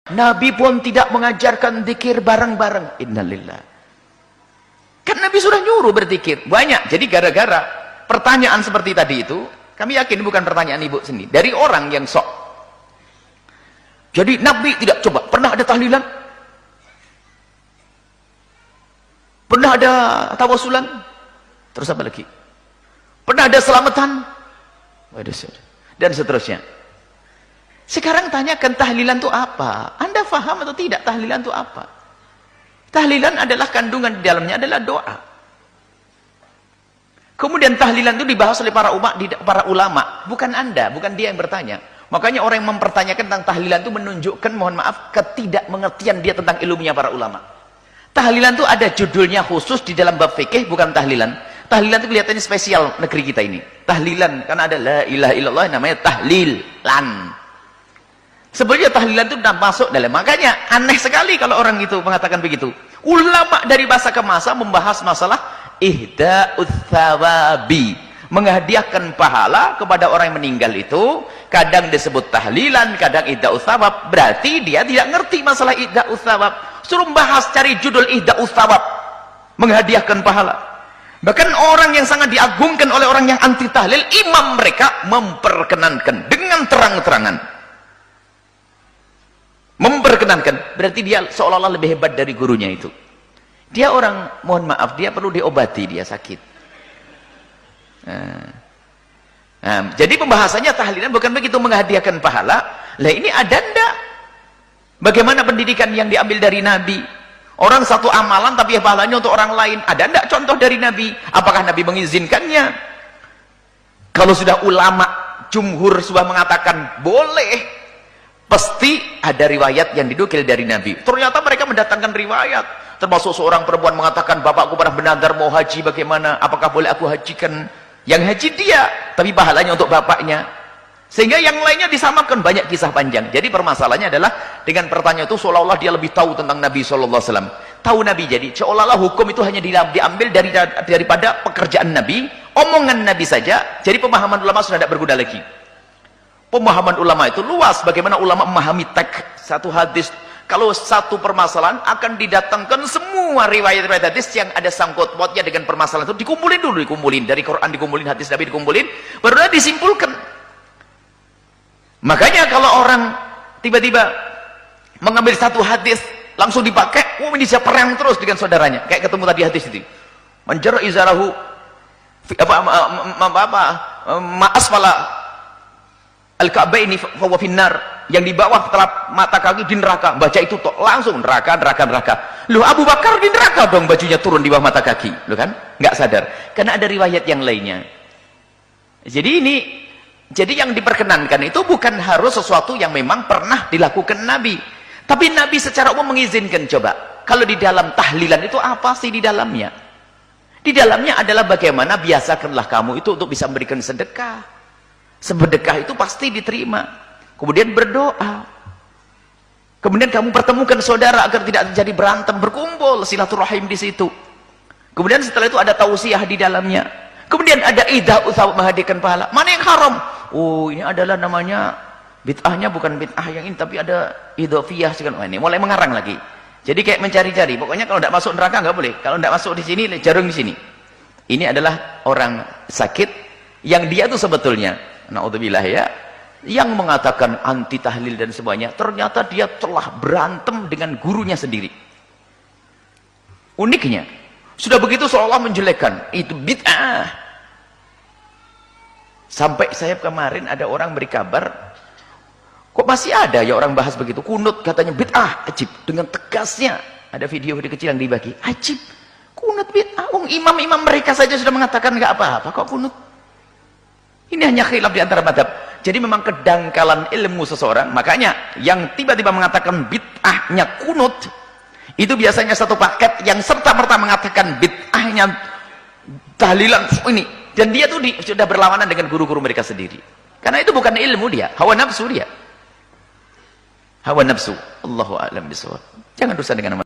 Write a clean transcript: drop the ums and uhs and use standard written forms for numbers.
Nabi pun tidak mengajarkan zikir bareng-bareng. Innalillah. Kan Nabi sudah nyuruh berzikir banyak. Jadi gara-gara pertanyaan seperti tadi itu, kami yakin bukan pertanyaan ibu sendiri, dari orang yang sok. Jadi Nabi tidak coba. Pernah ada tahlilan? Pernah ada tawasulan? Terus apa lagi? Pernah ada selamatan? Dan seterusnya. Sekarang tanyakan tahlilan itu apa? Anda faham atau tidak tahlilan itu apa? Tahlilan adalah kandungan di dalamnya adalah doa. Kemudian tahlilan itu dibahas oleh para ulama, bukan Anda, bukan dia yang bertanya. Makanya orang yang mempertanyakan tentang tahlilan itu menunjukkan, mohon maaf, ketidakmengertian dia tentang ilmunya para ulama. Tahlilan itu ada judulnya khusus di dalam bab fikih, bukan tahlilan. Tahlilan itu kelihatannya spesial negeri kita ini. Tahlilan, karena ada la ilaha illallah namanya tahlilan. Sebenarnya tahlilan itu sudah masuk dalam. Makanya aneh sekali kalau orang itu mengatakan begitu. Ulama dari masa ke masa membahas masalah ihda'us tsawabi, menghadiahkan pahala kepada orang yang meninggal itu. Kadang disebut tahlilan, kadang ihda'us tsawab. Berarti dia tidak ngerti masalah ihda'us tsawab. Suruh bahas, cari judul ihda'us tsawab, menghadiahkan pahala. Bahkan orang yang sangat diagungkan oleh orang yang anti tahlil, imam mereka memperkenankan dengan terang-terangan. Memperkenankan, berarti dia seolah-olah lebih hebat dari gurunya itu. Dia orang, mohon maaf, dia perlu diobati, dia sakit. Jadi pembahasannya tahlilan bukan begitu, menghadiahkan pahala. Lah ini ada ndak? Bagaimana pendidikan yang diambil dari Nabi? Orang satu amalan tapi pahalanya untuk orang lain. Ada ndak contoh dari Nabi? Apakah Nabi mengizinkannya? Kalau sudah ulama jumhur sudah mengatakan boleh, pasti ada riwayat yang didukil dari Nabi. Ternyata mereka mendatangkan riwayat, termasuk seorang perempuan mengatakan, bapakku pernah bernadar mau haji, bagaimana, apakah boleh aku hajikan? Yang haji dia, tapi pahalanya untuk bapaknya. Sehingga yang lainnya disamakan, banyak kisah panjang. Jadi permasalahannya adalah dengan pertanyaan itu seolah-olah dia lebih tahu tentang Nabi SAW. Tahu Nabi, jadi seolah-olah hukum itu hanya diambil daripada pekerjaan Nabi, omongan Nabi saja. Jadi pemahaman ulama sudah tidak berguna lagi. Pemahaman ulama itu luas. Bagaimana ulama memahami teks satu hadis. Kalau satu permasalahan akan didatangkan semua riwayat-riwayat hadis yang ada sangkut pautnya dengan permasalahan itu, dikumpulin dulu, dikumpulin dari Quran, dikumpulin hadis Nabi, dikumpulin, baru disimpulkan. Makanya kalau orang tiba-tiba mengambil satu hadis langsung dipakai, ini bisa perang terus dengan saudaranya. Kayak ketemu tadi hadis itu, manjara izarahu ma'asfala al-ka'baini fa huwa finnar, yang di bawah telap mata kaki di neraka. Baca itu toh, langsung neraka. Loh, Abu Bakar di neraka dong, bajunya turun di bawah mata kaki. Loh kan? Nggak sadar. Karena ada riwayat yang lainnya. Jadi yang diperkenankan itu bukan harus sesuatu yang memang pernah dilakukan Nabi. Tapi Nabi secara umum mengizinkan. Coba, kalau di dalam tahlilan itu apa sih di dalamnya? Di dalamnya adalah bagaimana biasakanlah kamu itu untuk bisa memberikan sedekah. Sedekah itu pasti diterima. Kemudian berdoa. Kemudian kamu pertemukan saudara agar tidak terjadi berantem, berkumpul, silaturahim di situ. Kemudian setelah itu ada tausiah di dalamnya. Kemudian ada ihda'us tsawab, menghadiahkan pahala. Mana yang haram? Oh, ini adalah namanya bid'ahnya bukan bid'ah yang ini, tapi ada idhofiyah. Ini mulai mengarang lagi. Jadi kayak mencari-cari. Pokoknya kalau tidak masuk neraka nggak boleh. Kalau tidak masuk di sini, jarum di sini. Ini adalah orang sakit yang dia tuh sebetulnya, na'udzubillah ya, yang mengatakan anti tahlil dan semuanya, ternyata dia telah berantem dengan gurunya sendiri. Uniknya, sudah begitu seolah menjelekkan, itu bid'ah. Sampai saya kemarin ada orang beri kabar, kok masih ada ya orang bahas begitu, kunut katanya bid'ah, ajib, dengan tegasnya. Ada video-video kecil yang dibagi, ajib, kunut bid'ah, imam-imam mereka saja sudah mengatakan nggak apa-apa, kok kunut? Ini hanya khilaf di antara madhab. Jadi memang kedangkalan ilmu seseorang. Makanya yang tiba-tiba mengatakan bid'ahnya kunut, itu biasanya satu paket yang serta-merta mengatakan bid'ahnya tahlilan ini. Dan dia tuh sudah berlawanan dengan guru-guru mereka sendiri. Karena itu bukan ilmu dia, hawa nafsu dia. Hawa nafsu. Allahu a'lam bishawab. Jangan dosa dengan